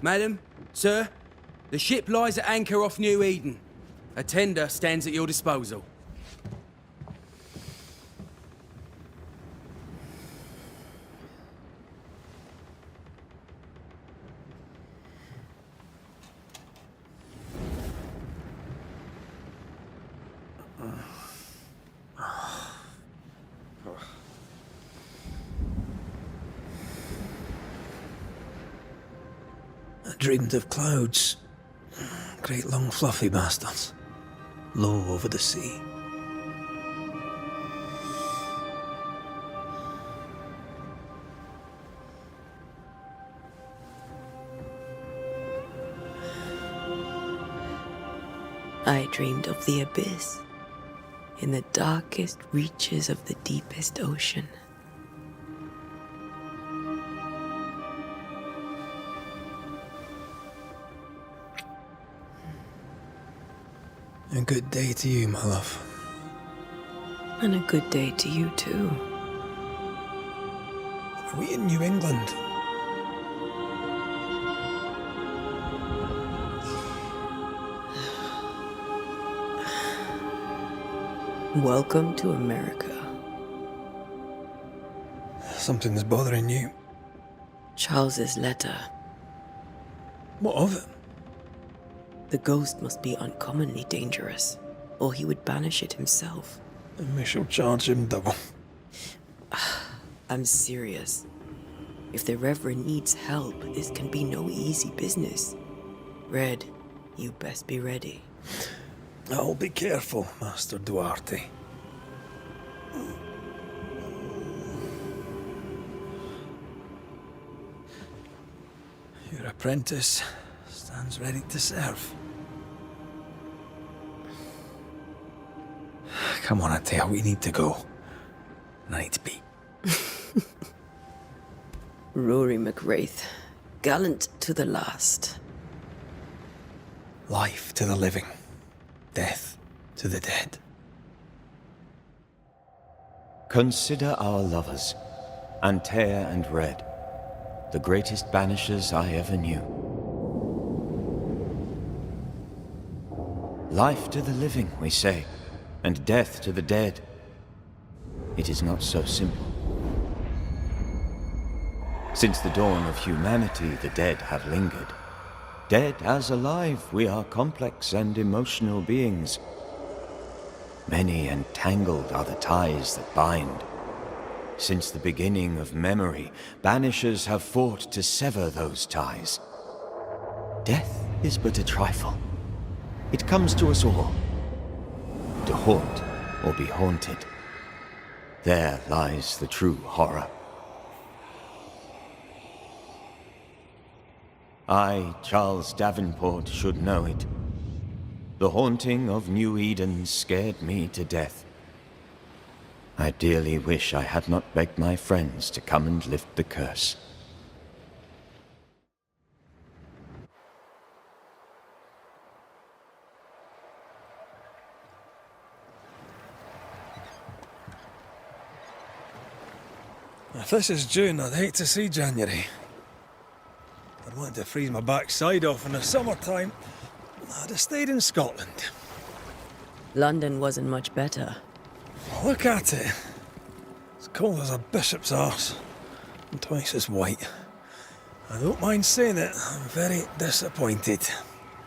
Madam, sir, the ship lies at anchor off New Eden. A tender stands at your disposal. I dreamed of clouds. Great long fluffy bastards. Low over the sea. I dreamed of the abyss, in the darkest reaches of the deepest ocean. A good day to you, my love. And a good day to you, too. Are we in New England? Welcome to America. Something's bothering you. Charles's letter. What of it? The ghost must be uncommonly dangerous, or he would banish it himself. And we shall charge him double. I'm serious. If the Reverend needs help, this can be no easy business. Red, you best be ready. I'll be careful, Master Duarte. Your apprentice stands ready to serve. Come on, Antea, we need to go. I need to be. Rory McWraith, gallant to the last. Life to the living, death to the dead. Consider our lovers, Antea and Red, the greatest banishers I ever knew. Life to the living, we say, and death to the dead. It is not so simple. Since the dawn of humanity, the dead have lingered. Dead as alive, we are complex and emotional beings. Many and tangled are the ties that bind. Since the beginning of memory, banishers have fought to sever those ties. Death is but a trifle. It comes to us all. To haunt or be haunted. There lies the true horror. I, Charles Davenport, should know it. The haunting of New Eden scared me to death. I dearly wish I had not begged my friends to come and lift the curse. If this is June, I'd hate to see January. I'd want to freeze my backside off in the summertime. I'd have stayed in Scotland. London wasn't much better. Look at it. It's cold as a bishop's arse. And twice as white. I don't mind saying it, I'm very disappointed.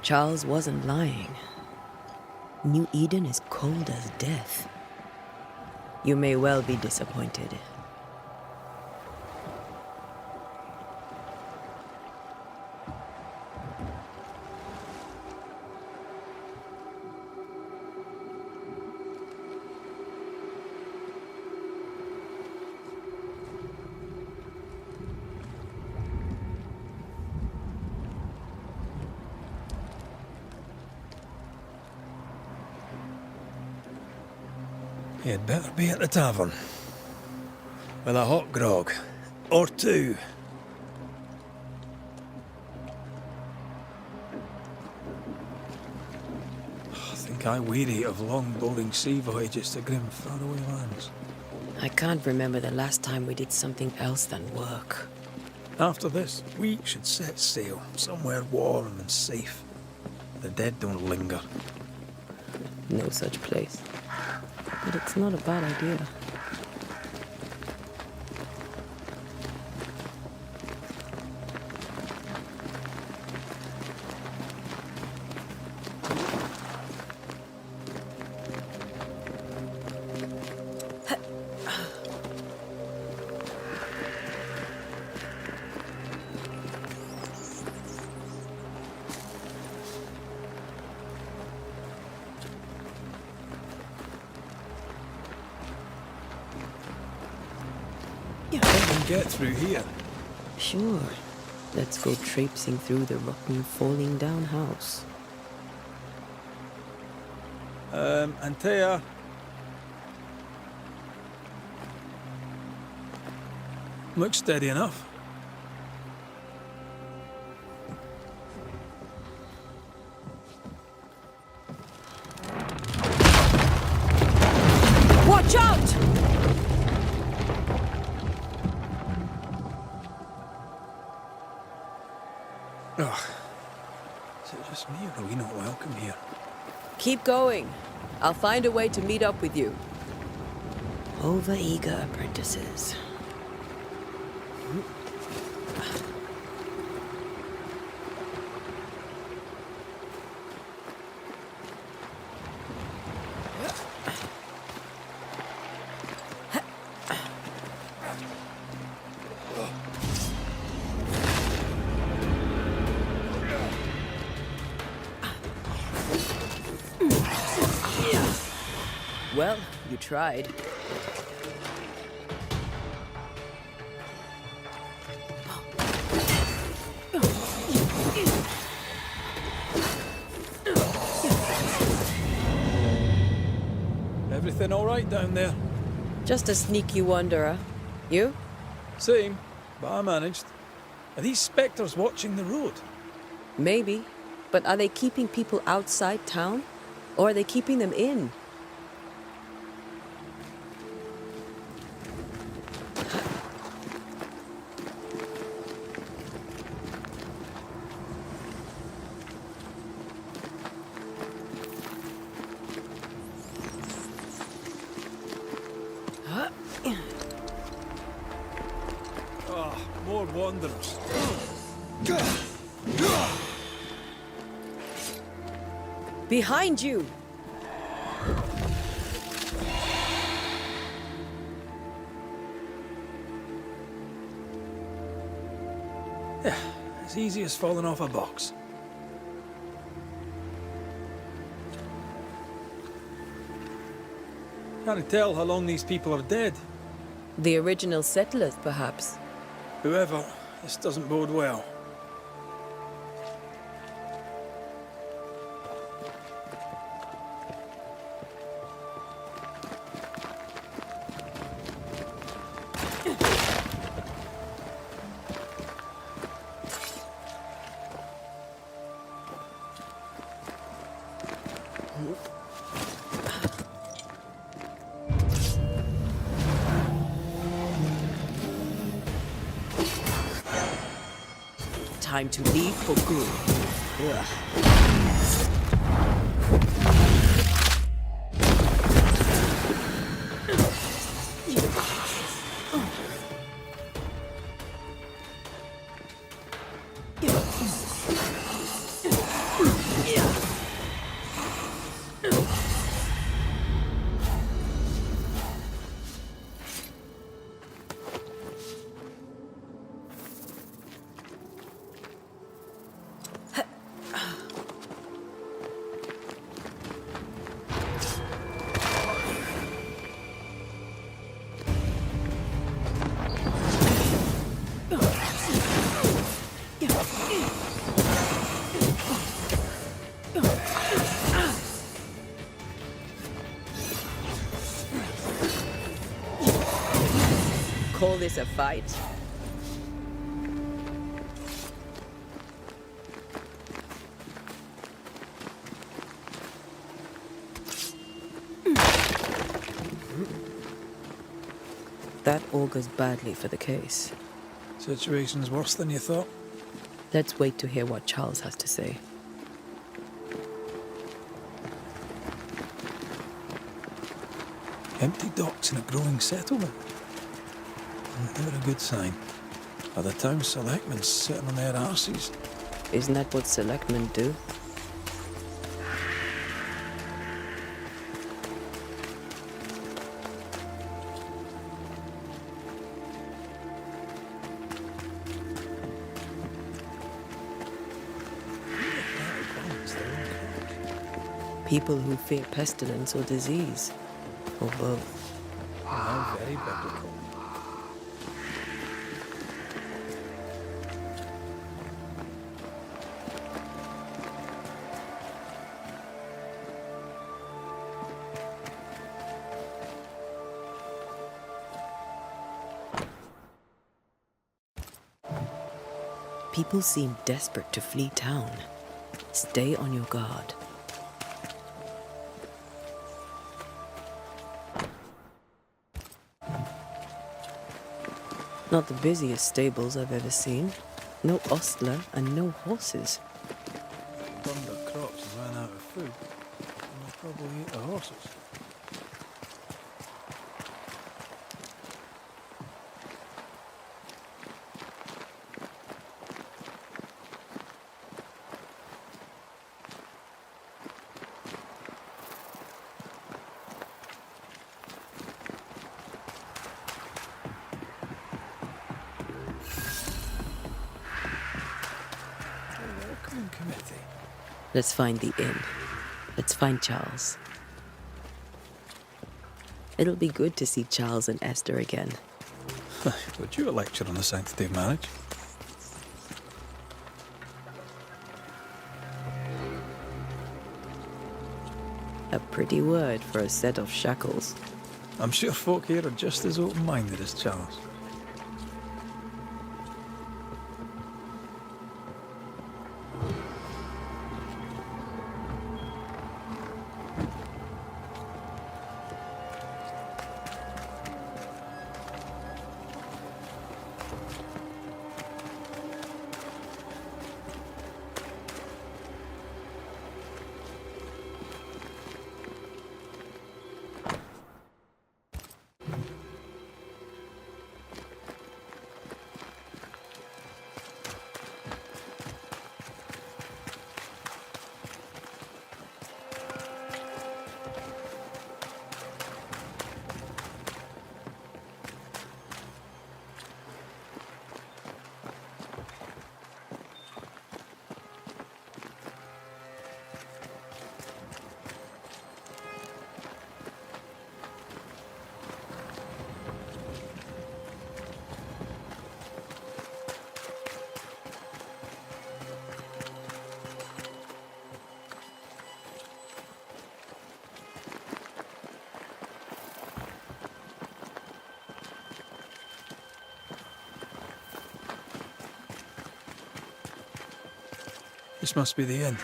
Charles wasn't lying. New Eden is cold as death. You may well be disappointed. You'd better be at the tavern. With a hot grog. Or two. I think I weary of long, boring sea voyages to grim, faraway lands. I can't remember the last time we did something else than work. After this, we should set sail somewhere warm and safe. The dead don't linger. No such place. But it's not a bad idea. We can get through here. Sure. Let's go traipsing through the rotten, falling down house. Antea. Looks steady enough. Watch out! Ugh. Is it just me or are we not welcome here? Keep going. I'll find a way to meet up with you. Over-eager apprentices. Well, you tried. Everything all right down there? Just a sneaky wanderer. You? Same, but I managed. Are these spectres watching the road? Maybe. But are they keeping people outside town? Or are they keeping them in? More wanderers. Behind you! Yeah, as easy as falling off a box. Can't tell how long these people are dead. The original settlers, perhaps. Whoever, this doesn't bode well. Time to leave for good. Ugh. Call this a fight? That augurs badly for the case. Situation's worse than you thought. Let's wait to hear what Charles has to say. Empty docks in a growing settlement. Never a good sign. Are the town selectmen sitting on their arses? Isn't that what selectmen do? People who fear pestilence or disease, or both. How very biblical. People seem desperate to flee town. Stay on your guard. Not the busiest stables I've ever seen. No ostler and no horses. Burned their crops and ran out of food. And they'll probably eat the horses. Committee. Let's find the inn. Let's find Charles. It'll be good to see Charles and Esther again. Would you a lecture on the sanctity of marriage? A pretty word for a set of shackles. I'm sure folk here are just as open-minded as Charles. This must be the inn.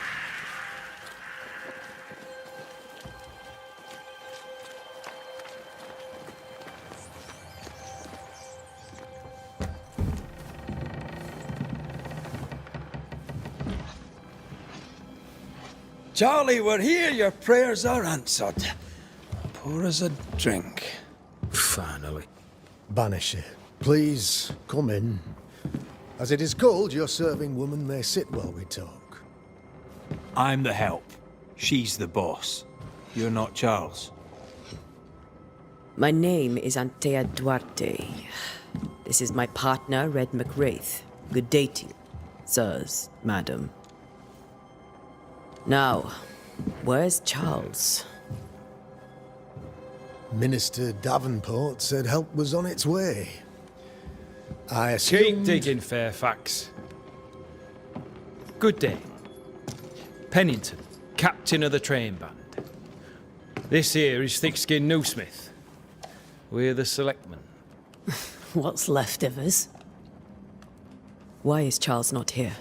Charlie, we're here. Your prayers are answered. Pour us a drink. Finally. Banisher, please come in. As it is called, your serving woman may sit while we talk. I'm the help. She's the boss. You're not Charles. My name is Antea Duarte. This is my partner, Red McWraith. Good day to you, sirs, madam. Now, where's Charles? Minister Davenport said help was on its way. I Keep assumed... digging, Fairfax. Good day. Pennington, captain of the train band. This here is Thick-Skinned Newsmith. We're the selectmen. What's left of us? Why is Charles not here?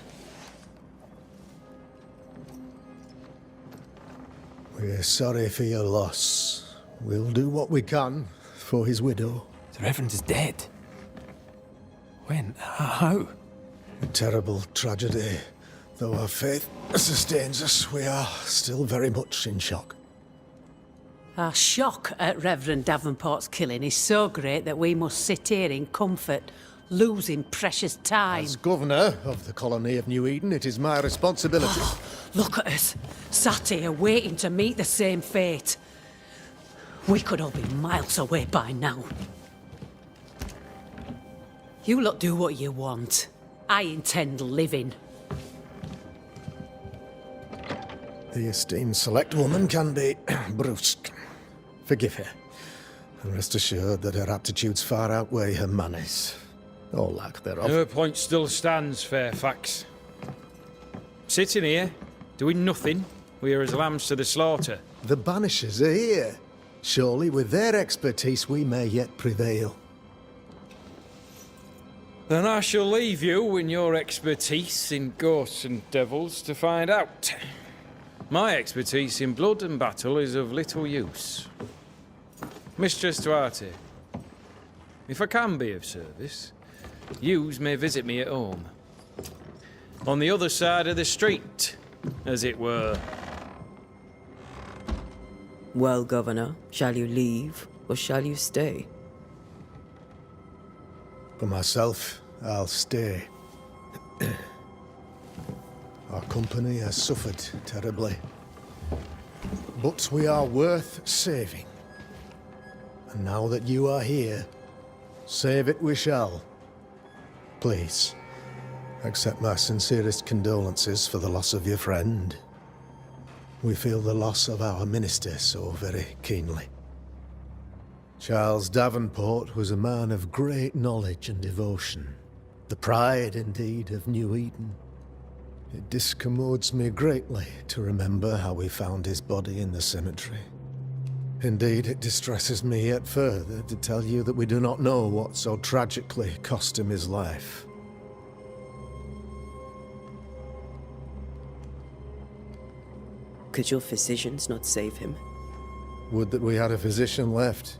We're sorry for your loss. We'll do what we can for his widow. The Reverend is dead. When? How? A terrible tragedy. Though our faith sustains us, we are still very much in shock. Our shock at Reverend Davenport's killing is so great that we must sit here in comfort, losing precious time. As governor of the colony of New Eden, it is my responsibility. Look at us, sat here waiting to meet the same fate. We could all be miles away by now. You lot do what you want. I intend living. The esteemed select woman can be brusque. Forgive her. And rest assured that her attitudes far outweigh her manners. Or lack thereof. Her point still stands, Fairfax. Sitting here, doing nothing, we are as lambs to the slaughter. The Banishers are here. Surely with their expertise we may yet prevail. Then I shall leave you and your expertise in ghosts and devils to find out. My expertise in blood and battle is of little use. Mistress Duarte, if I can be of service, yous may visit me at home. On the other side of the street, as it were. Well, Governor, shall you leave or shall you stay? For myself, I'll stay. Our company has suffered terribly. But we are worth saving. And now that you are here, save it we shall. Please, accept my sincerest condolences for the loss of your friend. We feel the loss of our minister so very keenly. Charles Davenport was a man of great knowledge and devotion. The pride, indeed, of New Eden. It discommodes me greatly to remember how we found his body in the cemetery. Indeed, it distresses me yet further to tell you that we do not know what so tragically cost him his life. Could your physicians not save him? Would that we had a physician left,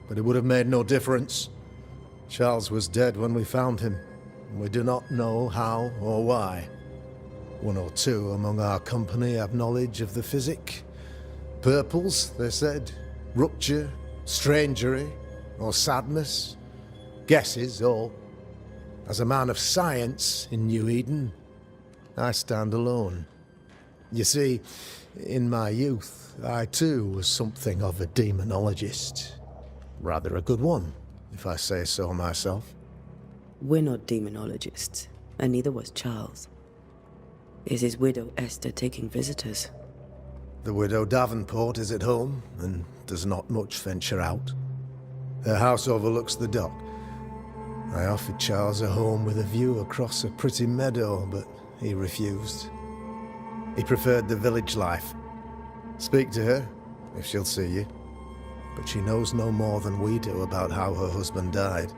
but it would have made no difference. Charles was dead when we found him, and we do not know how or why. One or two among our company have knowledge of the physic. Purples, they said, rupture, strangery, or sadness. Guesses, all. As a man of science in New Eden, I stand alone. You see, in my youth, I too was something of a demonologist. Rather a good one, if I say so myself. We're not demonologists, and neither was Charles. Is his widow Esther taking visitors? The widow Davenport is at home, and does not much venture out. Her house overlooks the dock. I offered Charles a home with a view across a pretty meadow, but he refused. He preferred the village life. Speak to her, if she'll see you. But she knows no more than we do about how her husband died.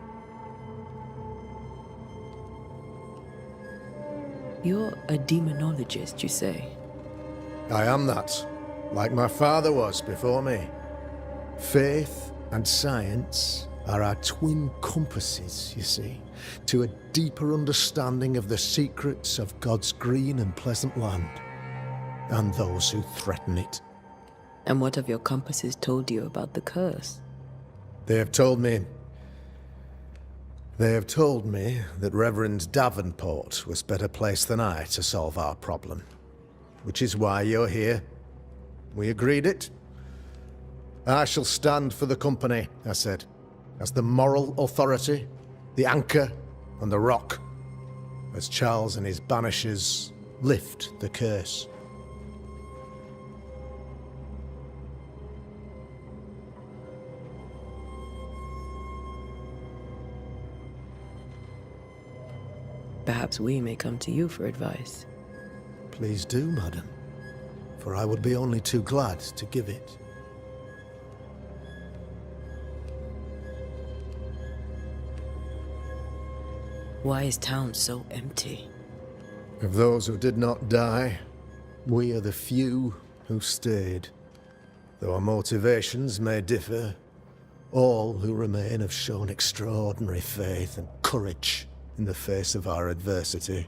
You're a demonologist, you say? I am that, like my father was before me. Faith and science are our twin compasses, you see, to a deeper understanding of the secrets of God's green and pleasant land, and those who threaten it. And what have your compasses told you about the curse? They have told me that Reverend Davenport was better placed than I to solve our problem. Which is why you're here. We agreed it. I shall stand for the company, I said, as the moral authority, the anchor, and the rock, as Charles and his Banishers lift the curse. Perhaps we may come to you for advice. Please do, madam, for I would be only too glad to give it. Why is town so empty? Of those who did not die, we are the few who stayed. Though our motivations may differ, all who remain have shown extraordinary faith and courage in the face of our adversity.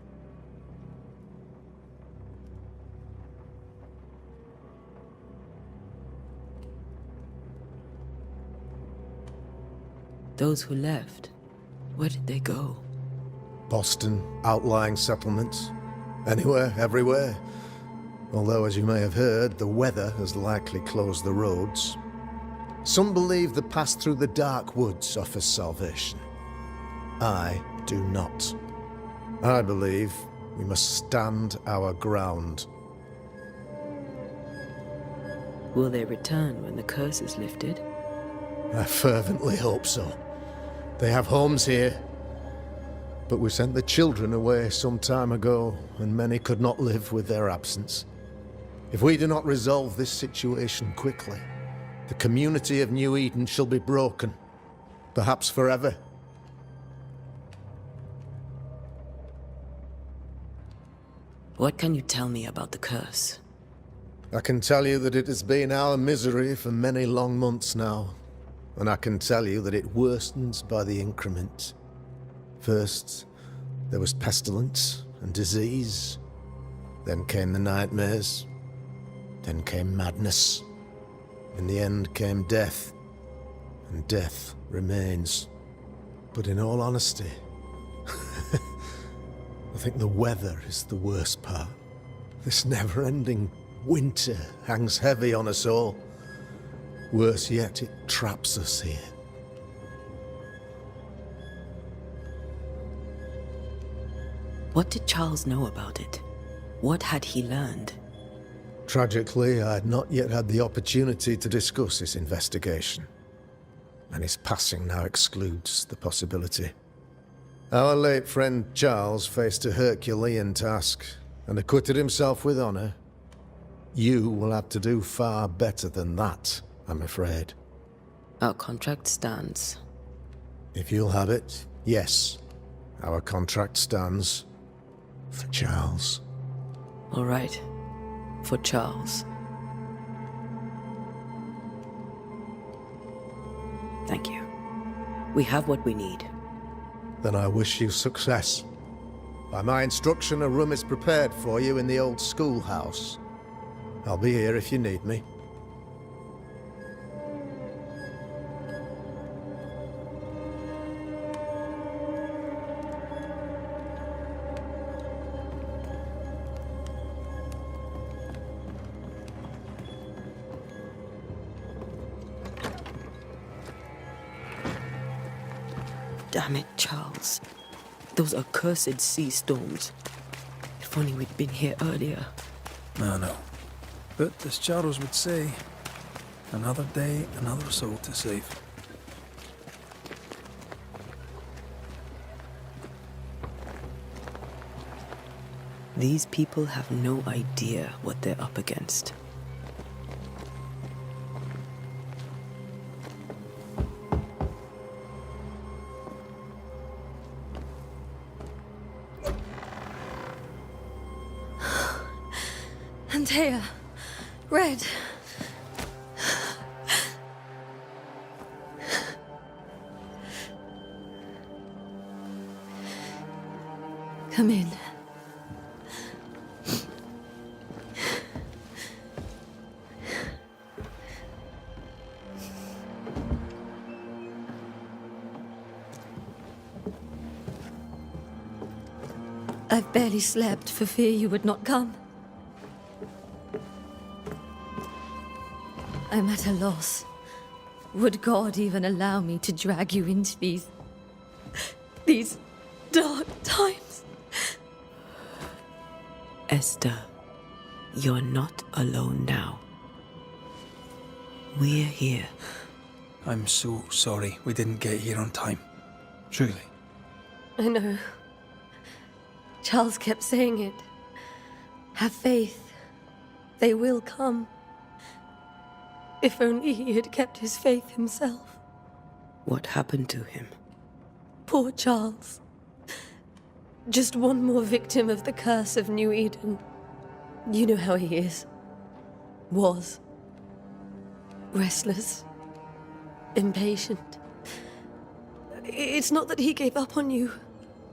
Those who left, where did they go? Boston, outlying settlements. Anywhere, everywhere. Although, as you may have heard, the weather has likely closed the roads. Some believe the path through the dark woods offers salvation. I do not. I believe we must stand our ground. Will they return when the curse is lifted? I fervently hope so. They have homes here. But we sent the children away some time ago, and many could not live with their absence. If we do not resolve this situation quickly, the community of New Eden shall be broken, perhaps forever. What can you tell me about the curse? I can tell you that it has been our misery for many long months now, and I can tell you that it worsens by the increment. First, there was pestilence and disease. Then came the nightmares. Then came madness. In the end came death. And death remains. But in all honesty, I think the weather is the worst part. This never-ending winter hangs heavy on us all. Worse yet, it traps us here. What did Charles know about it? What had he learned? Tragically, I had not yet had the opportunity to discuss this investigation, and his passing now excludes the possibility. Our late friend Charles faced a Herculean task and acquitted himself with honor. You will have to do far better than that, I'm afraid. Our contract stands. If you'll have it, yes. Our contract stands for Charles. All right. For Charles. Thank you. We have what we need. Then I wish you success. By my instruction, a room is prepared for you in the old schoolhouse. I'll be here if you need me. Damn it, Charles. Those accursed sea storms. If only we'd been here earlier. I know. But as Charles would say, another day, another soul to save. These people have no idea what they're up against. Antea, Red. Come in. I've barely slept for fear you would not come. I'm at a loss. Would God even allow me to drag you into these dark times? Esther, you're not alone now. We're here. I'm so sorry we didn't get here on time. Truly. I know. Charles kept saying it. Have faith. They will come. If only he had kept his faith himself. What happened to him? Poor Charles. Just one more victim of the curse of New Eden. You know how he is. Was. Restless. Impatient. It's not that he gave up on you.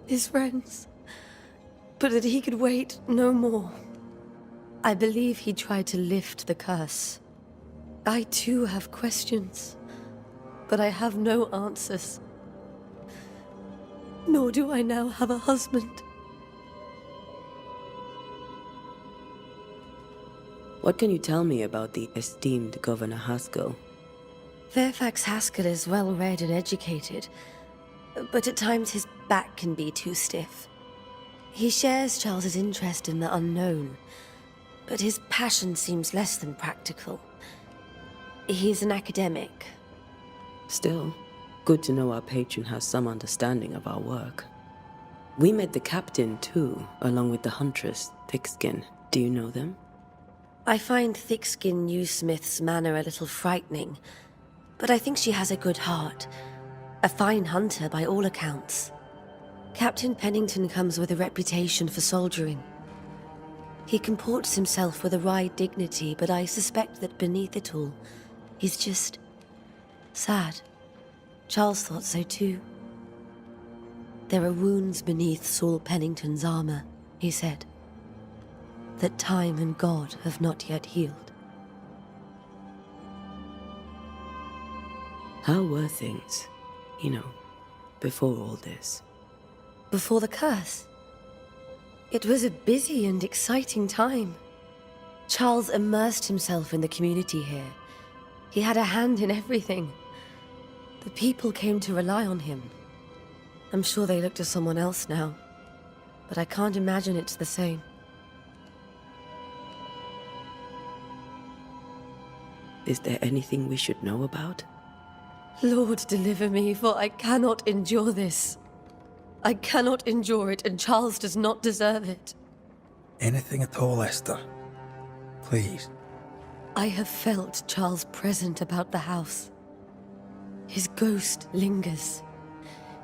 his friends, but that he could wait no more. I believe he tried to lift the curse. I too have questions, but I have no answers. Nor do I now have a husband. What can you tell me about the esteemed Governor Haskell? Fairfax Haskell is well read and educated, but at times his back can be too stiff. He shares Charles's interest in the unknown, but his passion seems less than practical. He's an academic. Still, good to know our patron has some understanding of our work. We met the captain too, along with the huntress, Thickskin. Do you know them? I find Thickskin Newsmith's manner a little frightening, but I think she has a good heart. A fine hunter by all accounts. Captain Pennington comes with a reputation for soldiering. He comports himself with a wry dignity, but I suspect that beneath it all, he's just sad. Charles thought so too. There are wounds beneath Saul Pennington's armor, he said, that time and God have not yet healed. How were things, before all this? Before the curse? It was a busy and exciting time. Charles immersed himself in the community here. He had a hand in everything. The people came to rely on him. I'm sure they look to someone else now, but I can't imagine it's the same. Is there anything we should know about? Lord, deliver me, for I cannot endure this. I cannot endure it, and Charles does not deserve it. Anything at all, Esther. Please. I have felt Charles present about the house. His ghost lingers.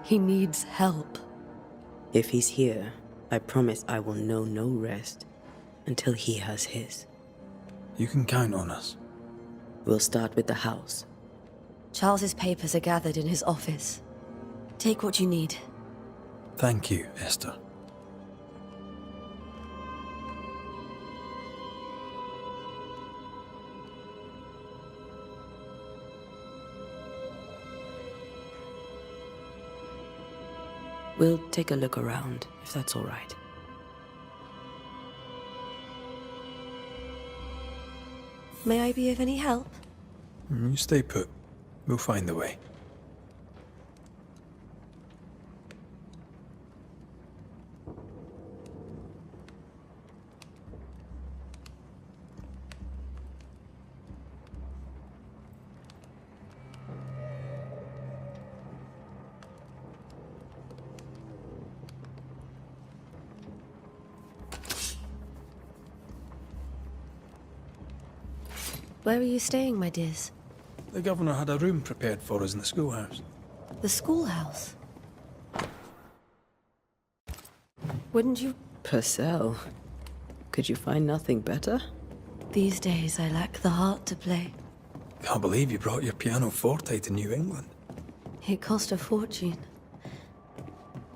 He needs help. If he's here, I promise I will know no rest until he has his. You can count on us. We'll start with the house. Charles's papers are gathered in his office. Take what you need. Thank you, Esther. We'll take a look around, if that's all right. May I be of any help? You stay put. We'll find a way. Where are you staying, my dears? The governor had a room prepared for us in the schoolhouse. The schoolhouse? Wouldn't you? Purcell, could you find nothing better? These days I lack the heart to play. Can't believe you brought your pianoforte to New England. It cost a fortune.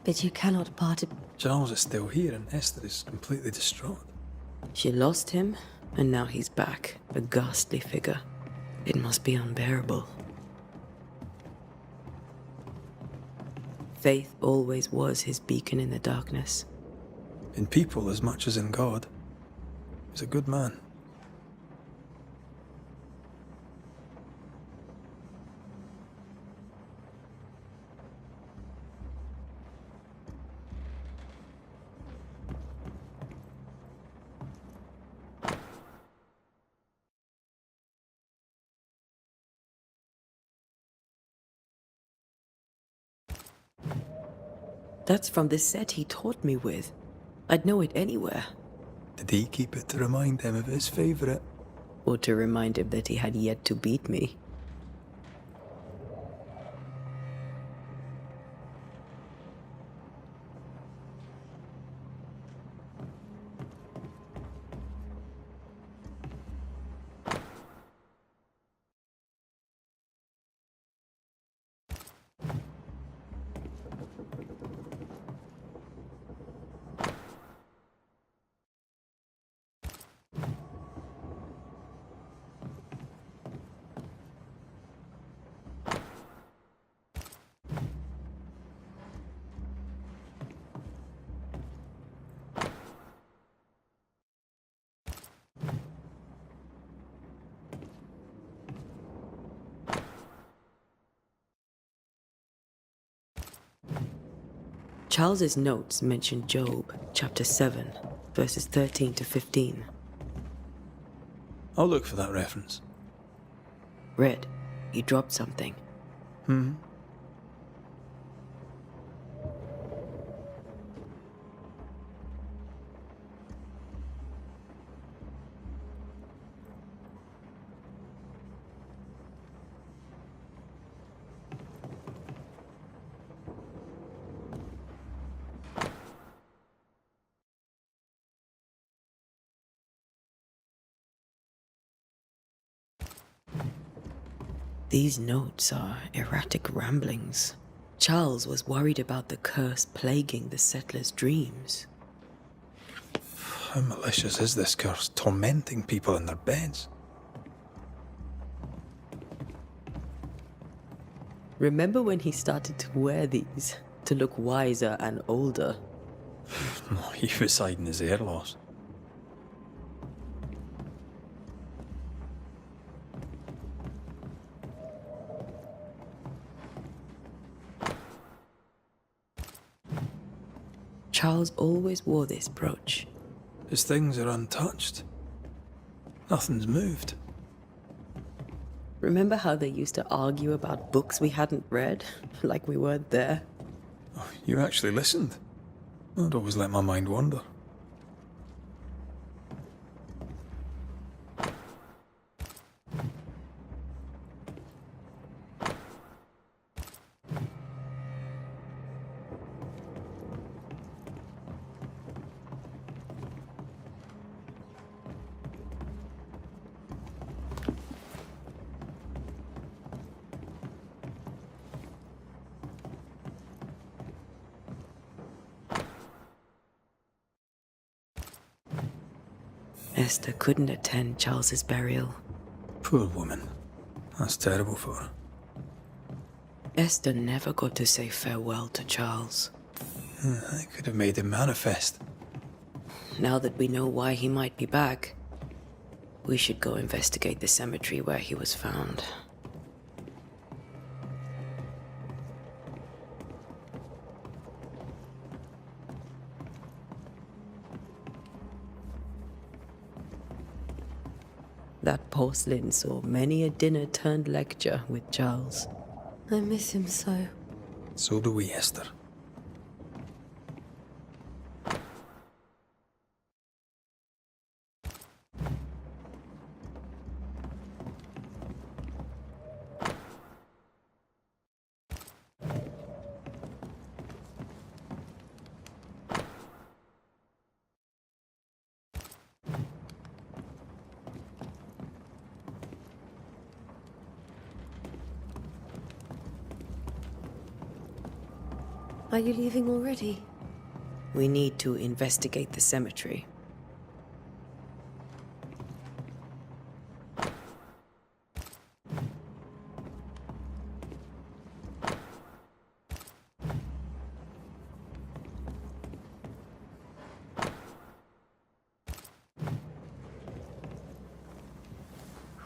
But you cannot part it. Charles is still here and Esther is completely distraught. She lost him, and now he's back, a ghastly figure. It must be unbearable. Faith always was his beacon in the darkness. In people as much as in God. He's a good man. That's from the set he taught me with. I'd know it anywhere. Did he keep it to remind him of his favourite? Or to remind him that he had yet to beat me. Charles's notes mention Job, chapter 7, verses 13 to 15. I'll look for that reference. Red, you dropped something. These notes are erratic ramblings. Charles was worried about the curse plaguing the settlers' dreams. How malicious is this curse, tormenting people in their beds? Remember when he started to wear these to look wiser and older? He was hiding his hair loss. Charles always wore this brooch. His things are untouched. Nothing's moved. Remember how they used to argue about books we hadn't read? Like we weren't there? Oh, you actually listened. I'd always let my mind wander. Esther couldn't attend Charles's burial. Poor woman. That's terrible for her. Esther never got to say farewell to Charles. I could have made him manifest. Now that we know why he might be back, we should go investigate the cemetery where he was found. That porcelain saw many a dinner-turned-lecture with Charles. I miss him so. So do we, Esther. Are you leaving already? We need to investigate the cemetery.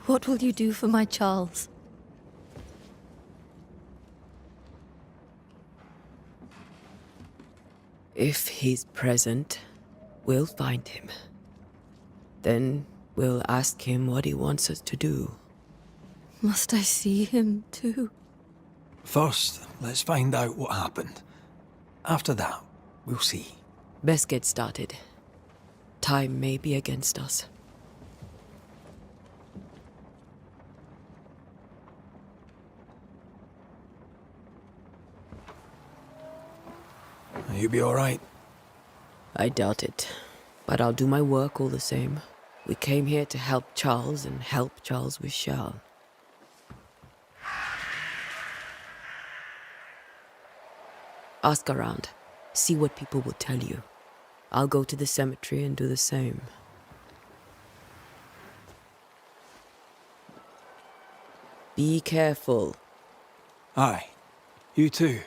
What will you do for my Charles? If he's present, we'll find him. Then we'll ask him what he wants us to do. Must I see him too? First, let's find out what happened. After that, we'll see. Best get started. Time may be against us. You be all right? I doubt it, but I'll do my work all the same. We came here to help Charles and help Charles with Charles. Ask around. See what people will tell you. I'll go to the cemetery and do the same. Be careful. Aye. You too.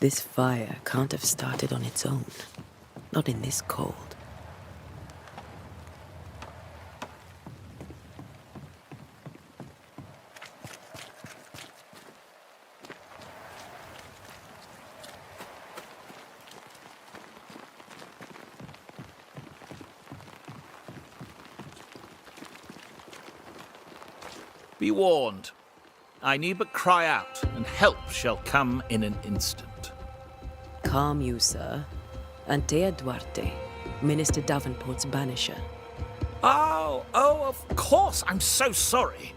This fire can't have started on its own. Not in this cold. Be warned. I need but cry out, and help shall come in an instant. Calm you, sir. Antea Duarte, Minister Davenport's banisher. Oh, of course. I'm so sorry.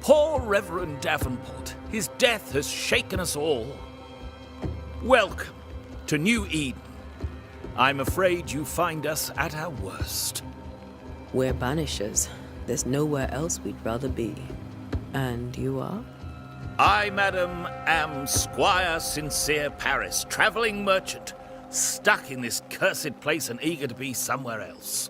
Poor Reverend Davenport. His death has shaken us all. Welcome to New Eden. I'm afraid you find us at our worst. We're banishers. There's nowhere else we'd rather be. And you are? I, madam, am Squire Sincere Paris, travelling merchant, stuck in this cursed place and eager to be somewhere else.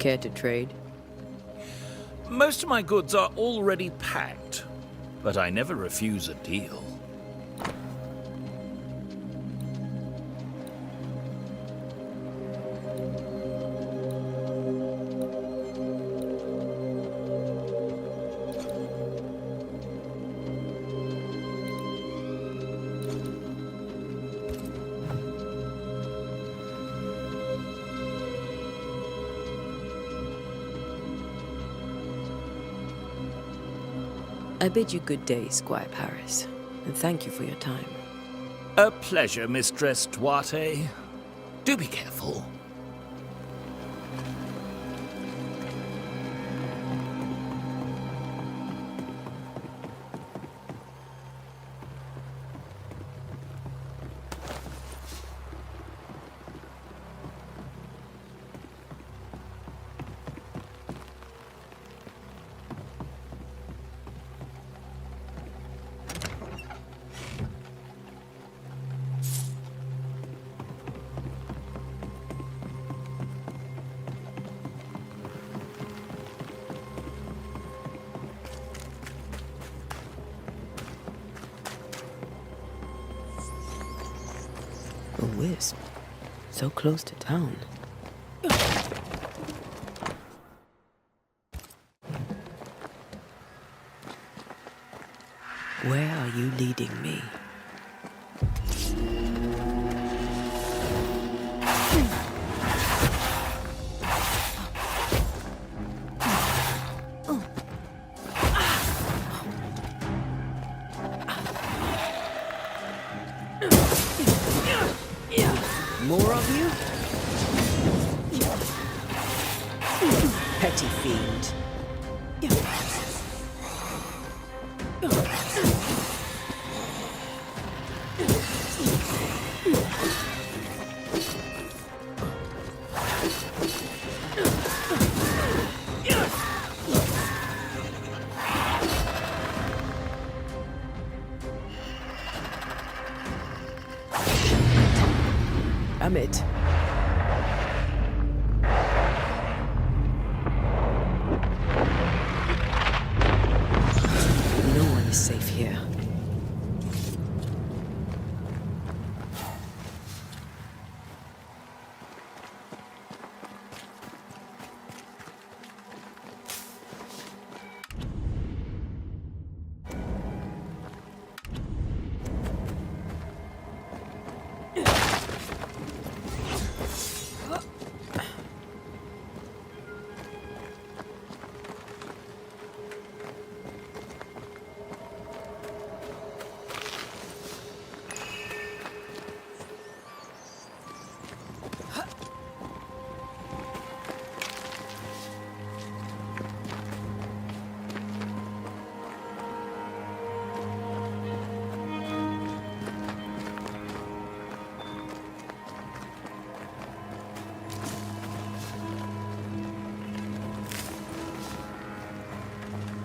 Care to trade? Most of my goods are already packed, but I never refuse a deal. I bid you good day, Squire Paris, and thank you for your time. A pleasure, Mistress Duarte. Do be careful. A wisp. So close to town. Where are you leading me? More of you? Petty fiend. Amit. No one is safe here.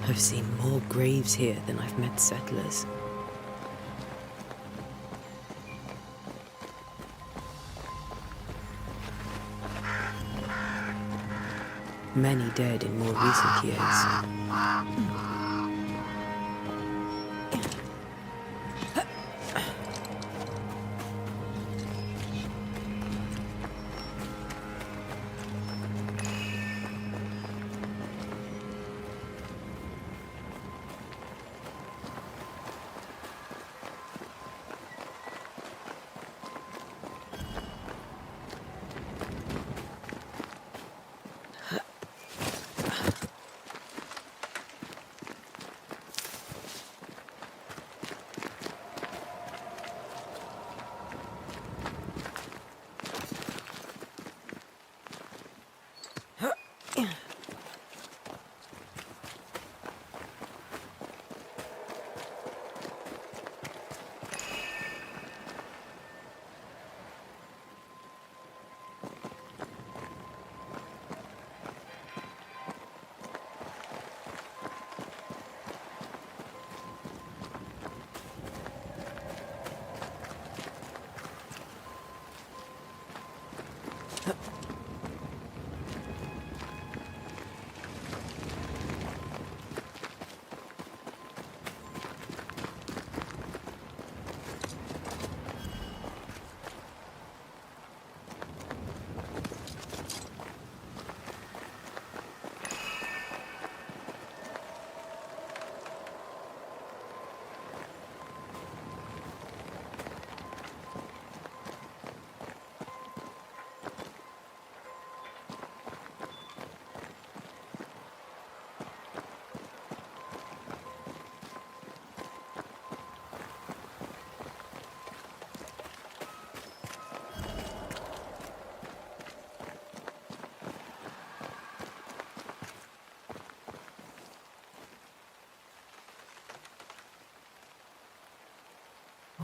I've seen more graves here than I've met settlers. Many dead in more recent years.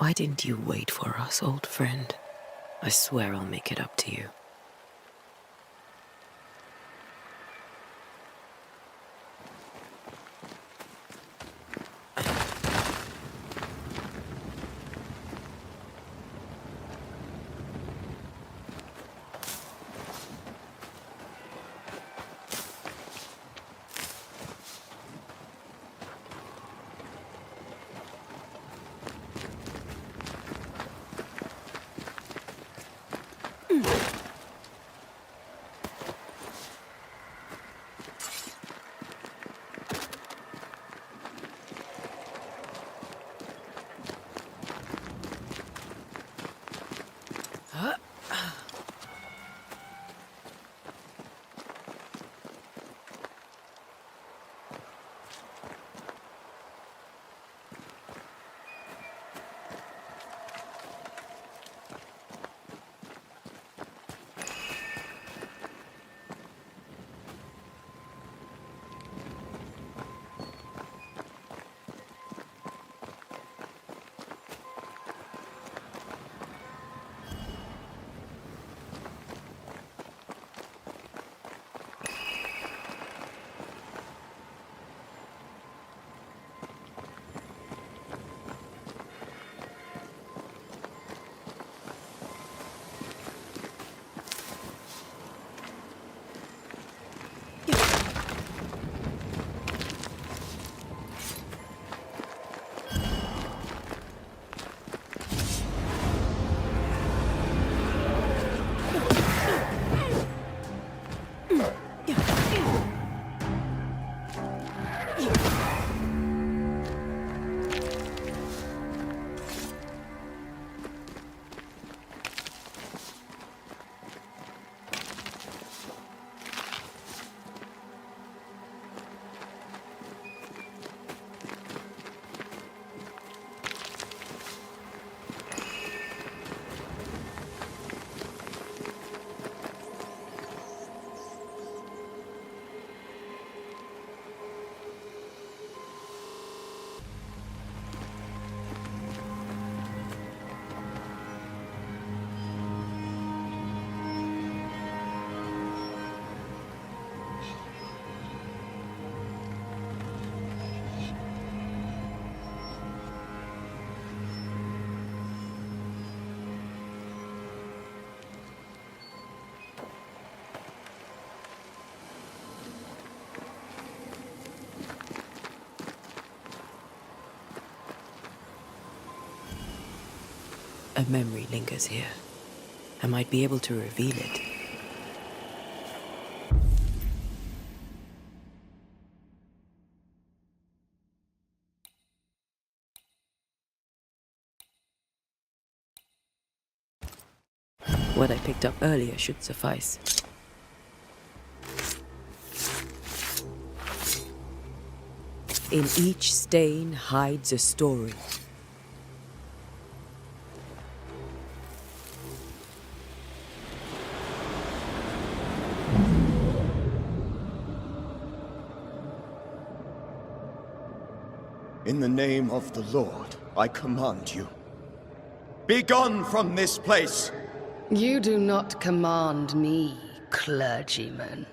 Why didn't you wait for us, old friend? I swear I'll make it up to you. A memory lingers here. I might be able to reveal it. What I picked up earlier should suffice. In each stain hides a story. In the name of the Lord, I command you. Begone from this place! You do not command me, clergyman.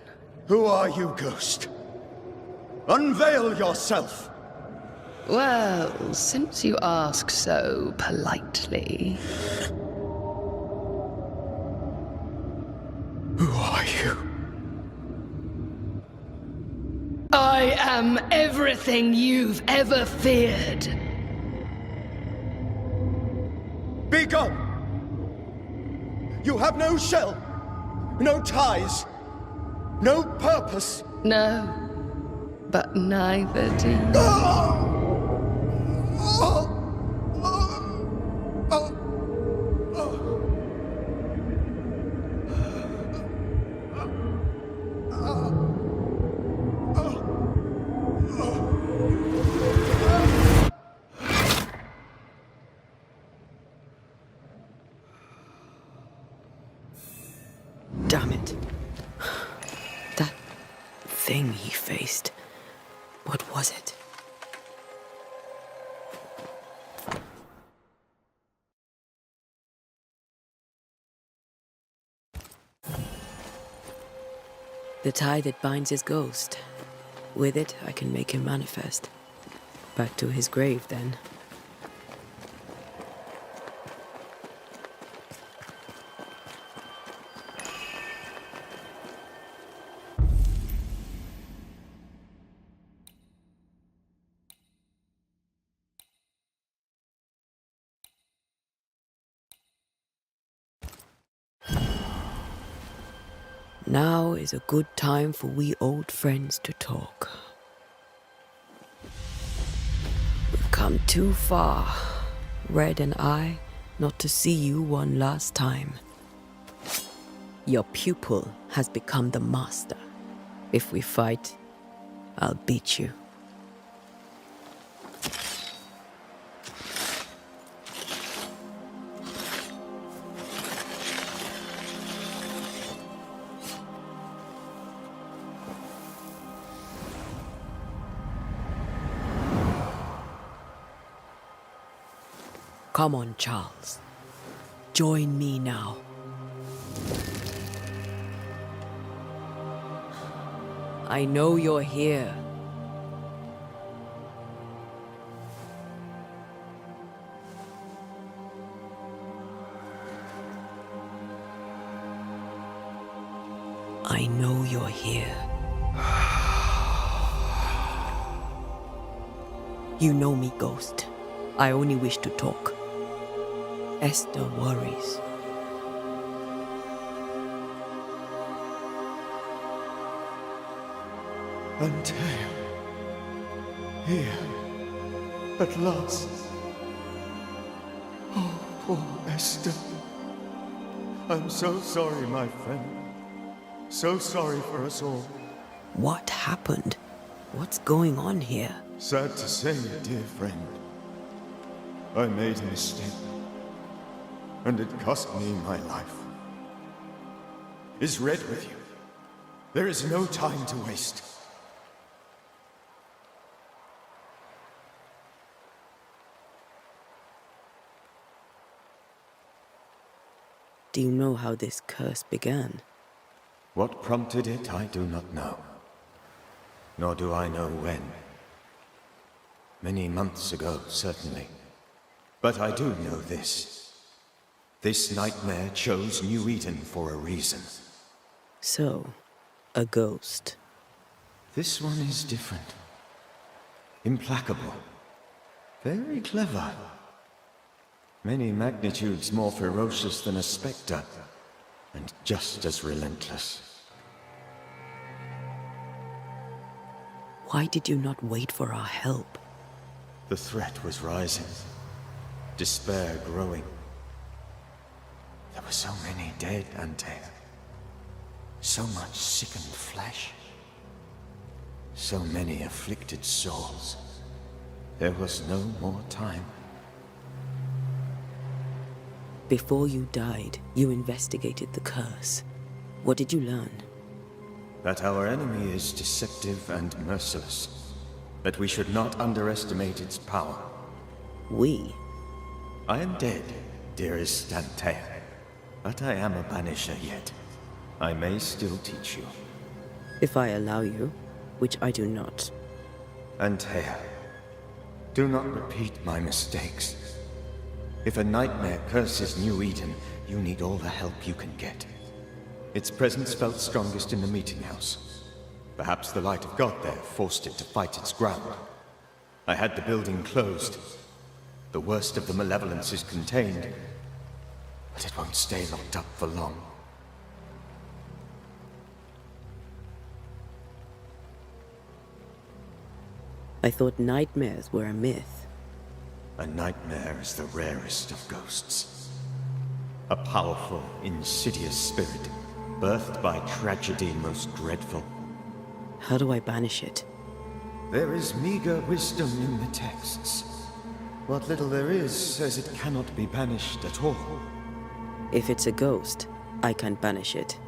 Who are you, ghost? Unveil yourself! Well, since you ask so politely... Who are you? I am everything you've ever feared. Begone! You have no shell, no ties, no purpose. No, but neither do you. Damn it. That thing he faced. What was it? The tie that binds his ghost. With it, I can make him manifest. Back to his grave, then. Now is a good time for we old friends to talk. We've come too far, Red and I, not to see you one last time. Your pupil has become the master. If we fight, I'll beat you. Come on, Charles. Join me now. I know you're here. I know you're here. You know me, Ghost. I only wish to talk. Esther worries. Antea. Here. At last. Oh, poor Esther. I'm so sorry, my friend. So sorry for us all. What happened? What's going on here? Sad to say, dear friend. I made a mistake. And it cost me my life. Is Red with you? There is no time to waste. Do you know how this curse began? What prompted it, I do not know. Nor do I know when. Many months ago, certainly. But I do know this. This nightmare chose New Eden for a reason. So, a ghost. This one is different. Implacable. Very clever. Many magnitudes more ferocious than a spectre, and just as relentless. Why did you not wait for our help? The threat was rising, despair growing. There were so many dead, Antea. So much sickened flesh. So many afflicted souls. There was no more time. Before you died, you investigated the curse. What did you learn? That our enemy is deceptive and merciless. That we should not underestimate its power. We? I am dead, dearest Antea. But I am a Banisher yet. I may still teach you. If I allow you, which I do not. Antea, do not repeat my mistakes. If a nightmare curses New Eden, you need all the help you can get. Its presence felt strongest in the meeting house. Perhaps the light of God there forced it to fight its ground. I had the building closed. The worst of the malevolence is contained, but it won't stay locked up for long. I thought nightmares were a myth. A nightmare is the rarest of ghosts. A powerful, insidious spirit, birthed by tragedy most dreadful. How do I banish it? There is meager wisdom in the texts. What little there is says it cannot be banished at all. If it's a ghost, I can't banish it.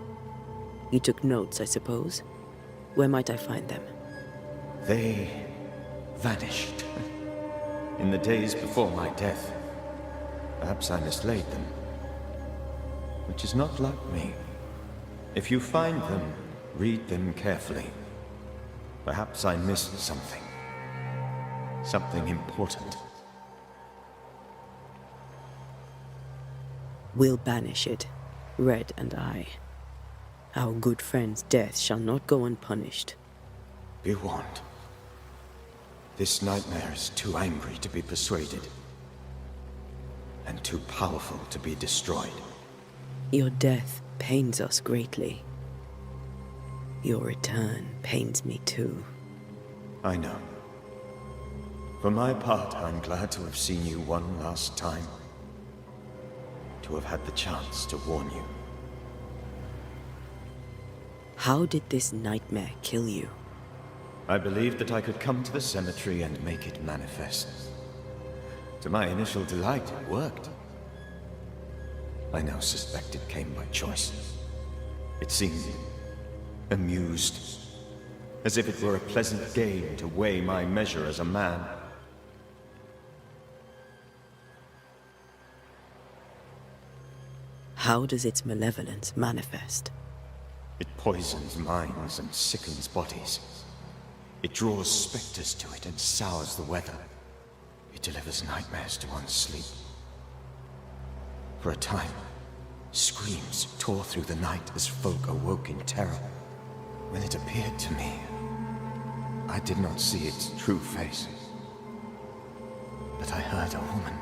You took notes, I suppose? Where might I find them? They vanished. In the days before my death. Perhaps I mislaid them. Which is not like me. If you find them, read them carefully. Perhaps I missed something. Something important. We'll banish it, Red and I. Our good friend's death shall not go unpunished. Be warned. This nightmare is too angry to be persuaded. And too powerful to be destroyed. Your death pains us greatly. Your return pains me too. I know. For my part, I'm glad to have seen you one last time. To have had the chance to warn you. How did this nightmare kill you? I believed that I could come to the cemetery and make it manifest. To my initial delight, it worked. I now suspect it came by choice. It seemed amused, as if it were a pleasant game to weigh my measure as a man. How does its malevolence manifest? It poisons minds and sickens bodies. It draws specters to it and sours the weather. It delivers nightmares to one's sleep. For a time, screams tore through the night as folk awoke in terror. When it appeared to me, I did not see its true face. But I heard a woman.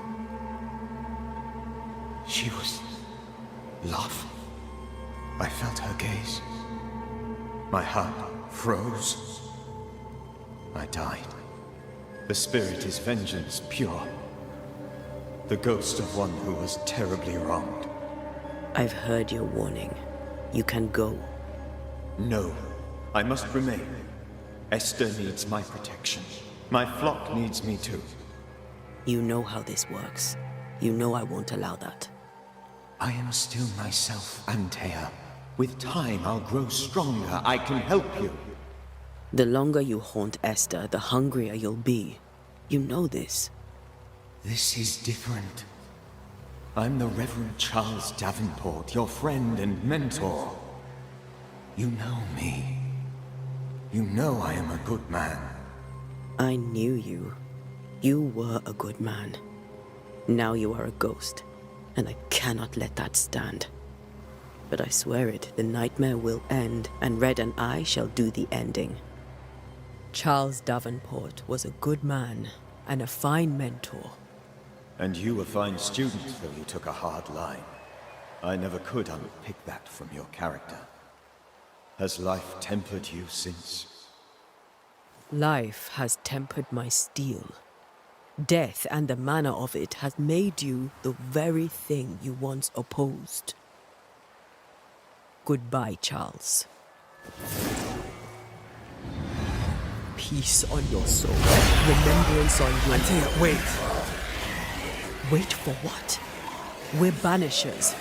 She was love. I felt her gaze. My heart froze. I died. The spirit is vengeance pure. The ghost of one who was terribly wronged. I've heard your warning. You can go. No, I must remain. Esther needs my protection. My flock needs me too. You know how this works. You know I won't allow that. I am still myself, Antea. With time, I'll grow stronger. I can help you. The longer you haunt Esther, the hungrier you'll be. You know this. This is different. I'm the Reverend Charles Davenport, your friend and mentor. You know me. You know I am a good man. I knew you. You were a good man. Now you are a ghost, and I cannot let that stand. But I swear it, the nightmare will end, and Red and I shall do the ending. Charles Davenport was a good man and a fine mentor. And you a fine student, though you took a hard line. I never could unpick that from your character. Has life tempered you since? Life has tempered my steel. Death and the manner of it has made you the very thing you once opposed. Goodbye, Charles. Peace on your soul. Remembrance on your... Antea, wait. Wait for what? We're banishers.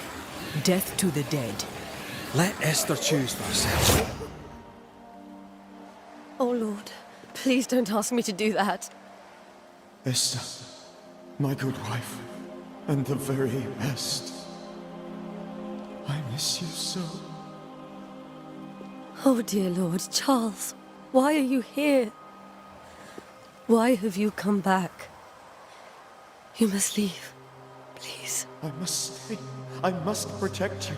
Death to the dead. Let Esther choose for herself. Oh, Lord, please don't ask me to do that. Esther, my good wife, and the very best. I miss you so. Oh, dear Lord, Charles, why are you here? Why have you come back? You must leave, please. I must stay. I must protect you.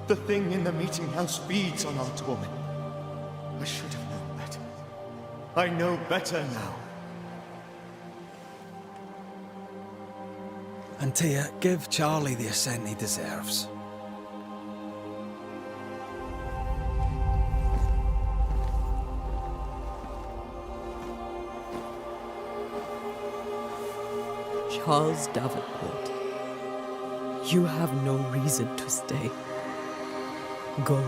The thing in the meeting house feeds on our torment. I should have known better. I know better now. Antea, give Charlie the ascent he deserves. Charles Davenport, you have no reason to stay. Go.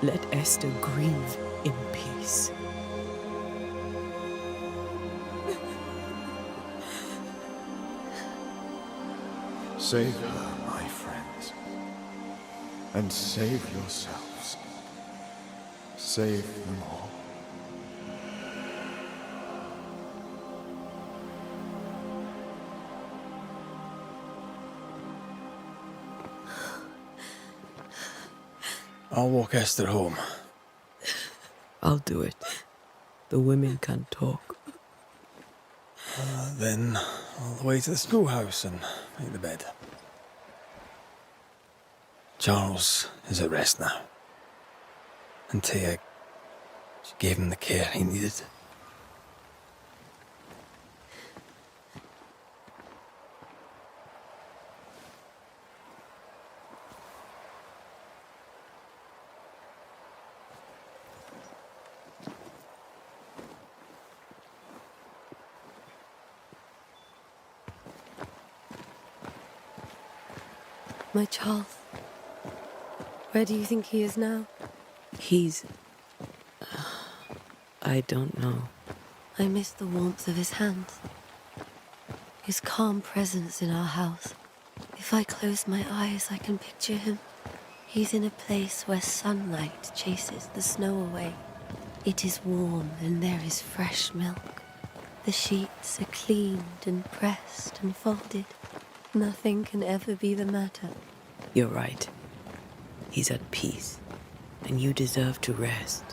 Let Esther grieve in peace. Save her, my friends. And save yourselves. Save them all. I'll walk Esther home. I'll do it. The women can talk. Then all the way to the schoolhouse and make the bed. Charles is at rest now. Antea, she gave him the care he needed. My Charles, where do you think he is now? He's... I don't know. I miss the warmth of his hands, his calm presence in our house. If I close my eyes, I can picture him. He's in a place where sunlight chases the snow away. It is warm and there is fresh milk. The sheets are cleaned and pressed and folded. Nothing can ever be the matter. You're right. He's at peace, and you deserve to rest.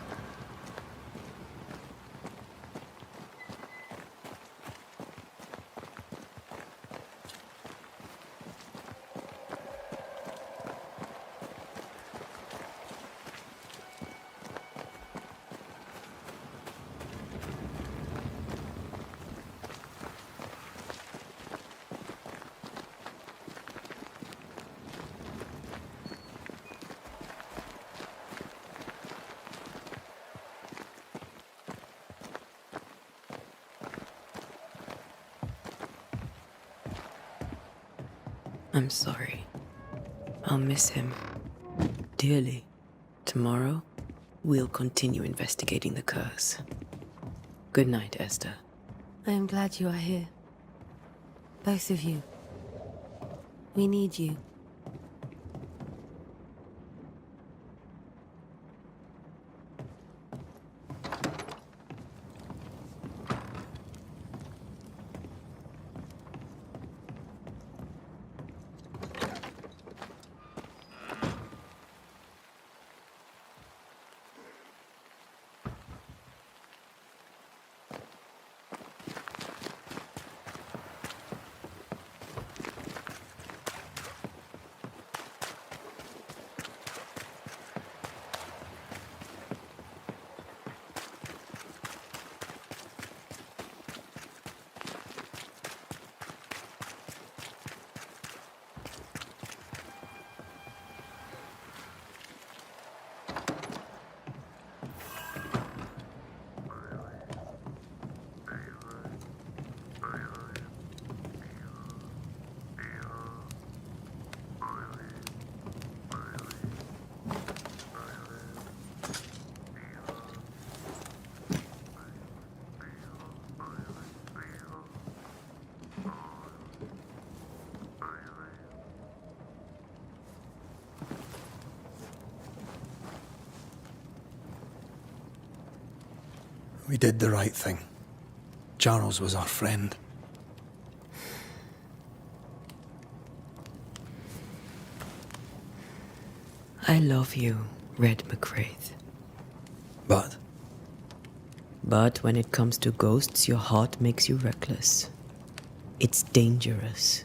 I'm sorry. I'll miss him dearly. Tomorrow, we'll continue investigating the curse. Good night, Esther. I am glad you are here. Both of you. We need you. We did the right thing. Charles was our friend. I love you, Red McWraith. But But when it comes to ghosts, your heart makes you reckless. It's dangerous.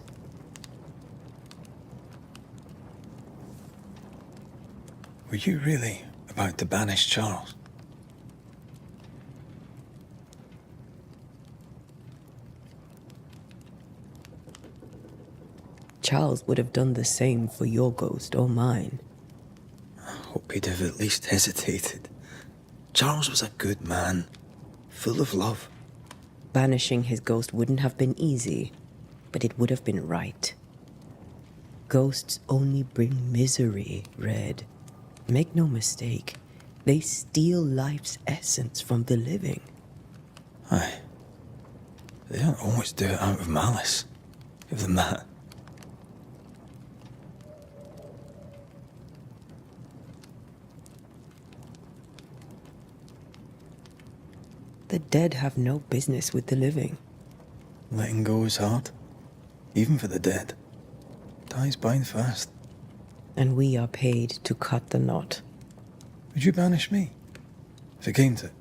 were you really about to banish Charles? Charles would have done the same for your ghost or mine. I hope he'd have at least hesitated. Charles was a good man, full of love. Banishing his ghost wouldn't have been easy, but it would have been right. Ghosts only bring misery, Red. Make no mistake, they steal life's essence from the living. Aye. They don't always do it out of malice. Give them that. The dead have no business with the living. Letting go is hard. Even for the dead. Ties bind fast. And we are paid to cut the knot. Would you banish me? If it came to it?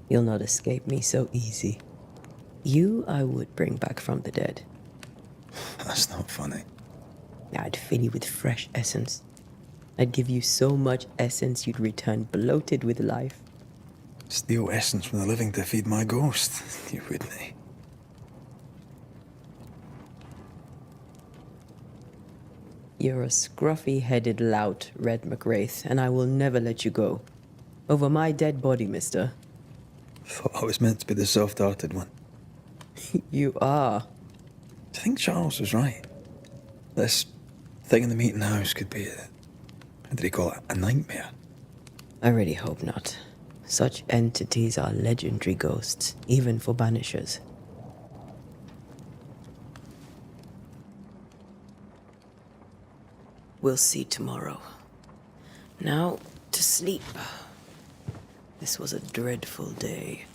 You'll not escape me so easy. You I would bring back from the dead. That's not funny. I'd fill you with fresh essence. I'd give you so much essence you'd return bloated with life. Steal essence from the living to feed my ghost. You wouldn't, eh? You're a scruffy-headed lout, Red McWraith, and I will never let you go. Over my dead body, mister. Thought I was meant to be the soft-hearted one. You are. Do you think Charles was right? This thing in the meeting house could be how did he call it? A nightmare? I really hope not. Such entities are legendary ghosts, even for Banishers. We'll see tomorrow. Now, to sleep. This was a dreadful day.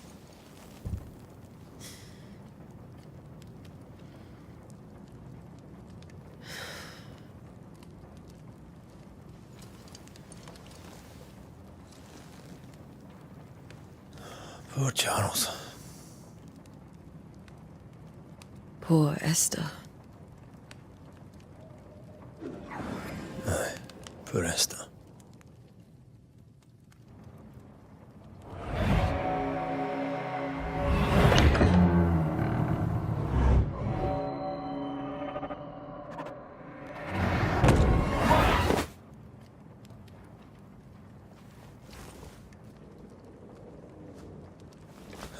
Poor Charles. Poor Esther. Aye, poor Esther.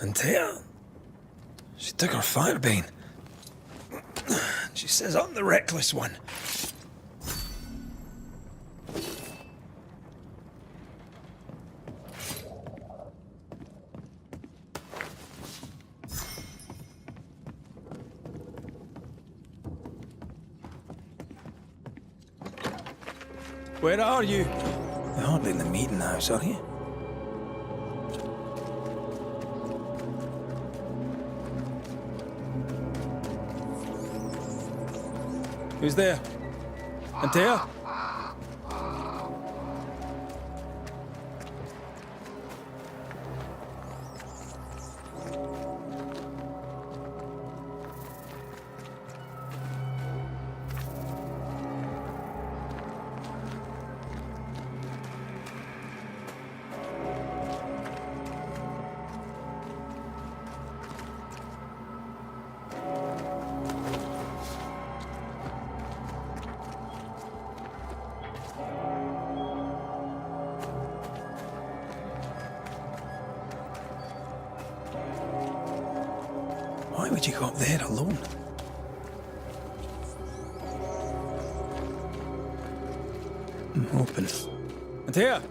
Antea, she took her firebane. She says I'm the reckless one. Where are you? You're hardly in the meeting house, are you? Who's there? Antea? Why would you go up there alone? I'm hoping. Antea?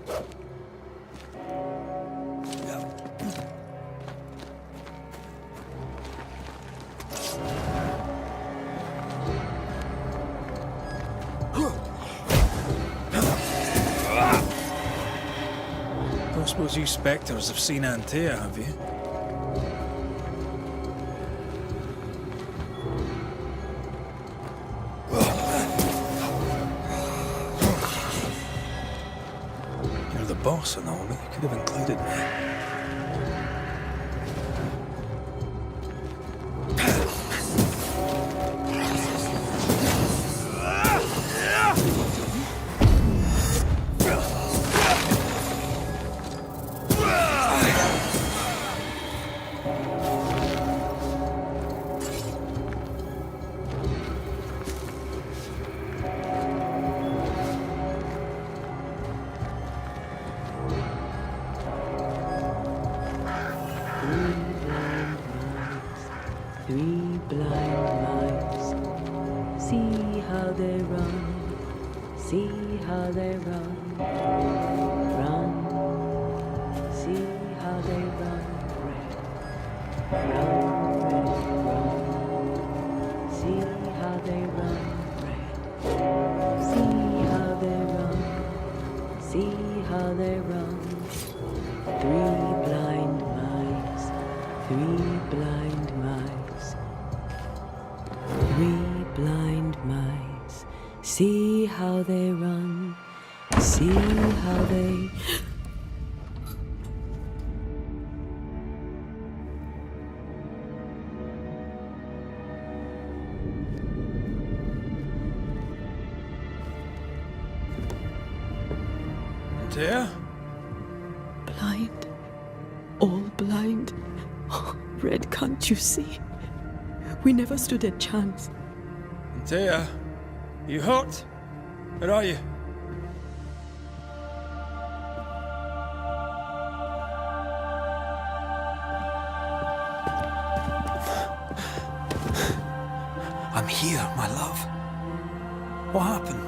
Don't suppose you spectres have seen Antea, have you? the boss and all, but you could have included me. Three blind mice, see how they run, see how they run, run, see how they run, red, run, see how they run, red, see how they run, see how they run. Three blind mice, three blind mice. Three blind mice, see how they run, see how they... Antea? Blind, all blind. Oh, Red, can't you see? We never stood a chance. Antea, you hurt? Where are you? I'm here, my love. What happened?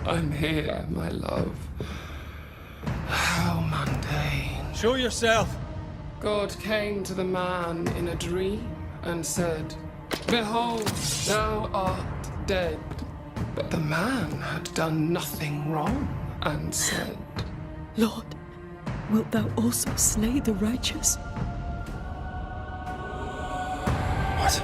I'm here, my love. How mundane. Show yourself! God came to the man in a dream and said, "Behold, thou art dead." But the man had done nothing wrong and said, Lord, wilt thou also slay the righteous? What?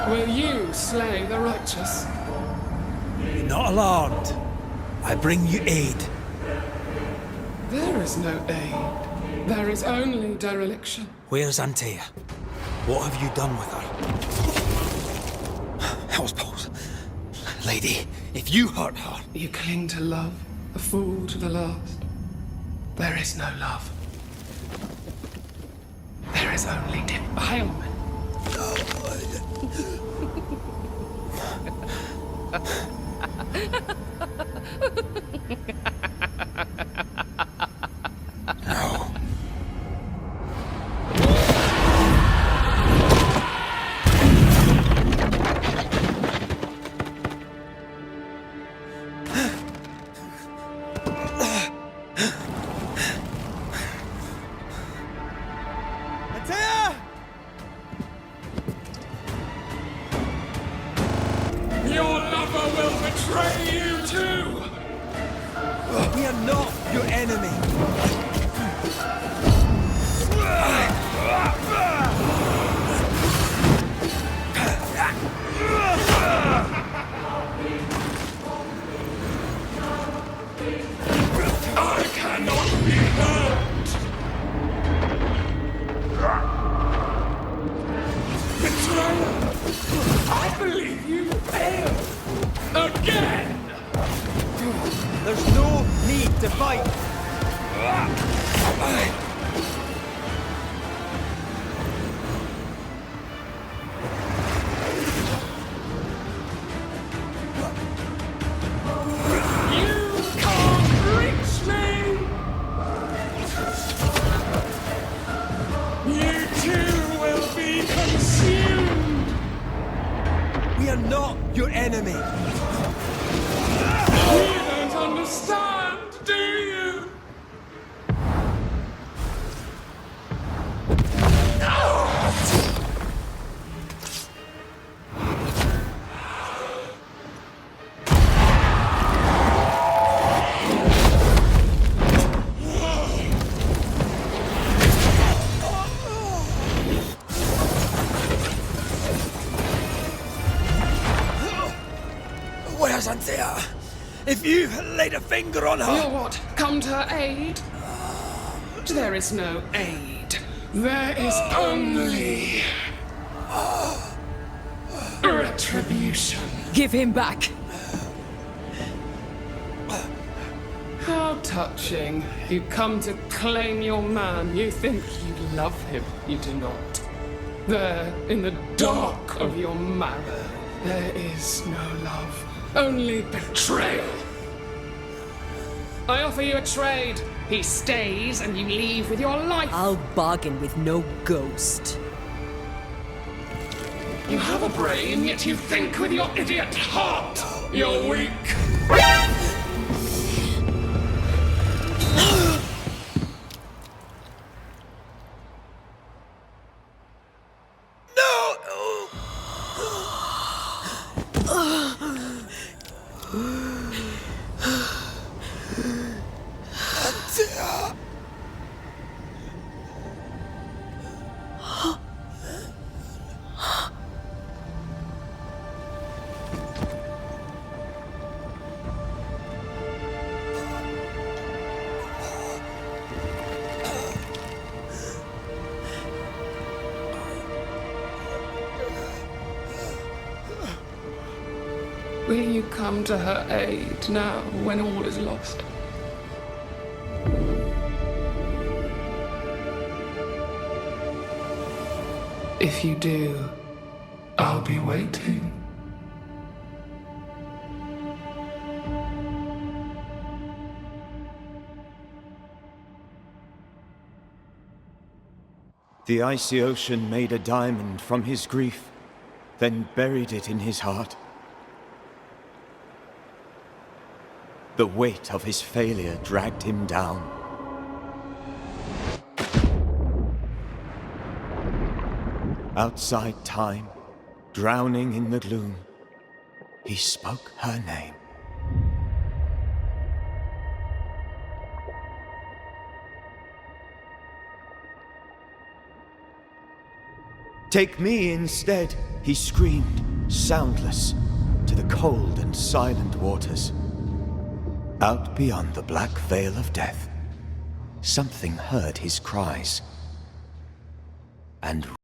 "Will you slay the righteous?" Be not alarmed. I bring you aid. There is no aid. There is only dereliction. Where's Antea? What have you done with her? Hellsballs. Lady, if you hurt her... You cling to love, a fool to the last. There is no love. There is only defilement. No. Antea! Your lover will betray you too! We are not your enemy. I cannot be hurt! Betrayer! I believe you failed! Again! There's no need to fight. You can't reach me! You too will be consumed! We are not your enemy. You don't understand, do you? us, Antea. If you laid a finger on her... You'll what? Come to her aid? There is no aid. There is only... retribution. Give him back! How touching. You come to claim your man. You think you love him. You do not. There, in the dark of your marrow, there is no love. Only betrayal. I offer you a trade. He stays and you leave with your life. I'll bargain with no ghost. You have a brain, yet you think with your idiot heart. You're weak. Will you come to her aid now, when all is lost? If you do, I'll be waiting. The icy ocean made a diamond from his grief, then buried it in his heart. The weight of his failure dragged him down. Outside time, drowning in the gloom, he spoke her name. Take me instead, he screamed, soundless, to the cold and silent waters. Out beyond the black veil of death, something heard his cries and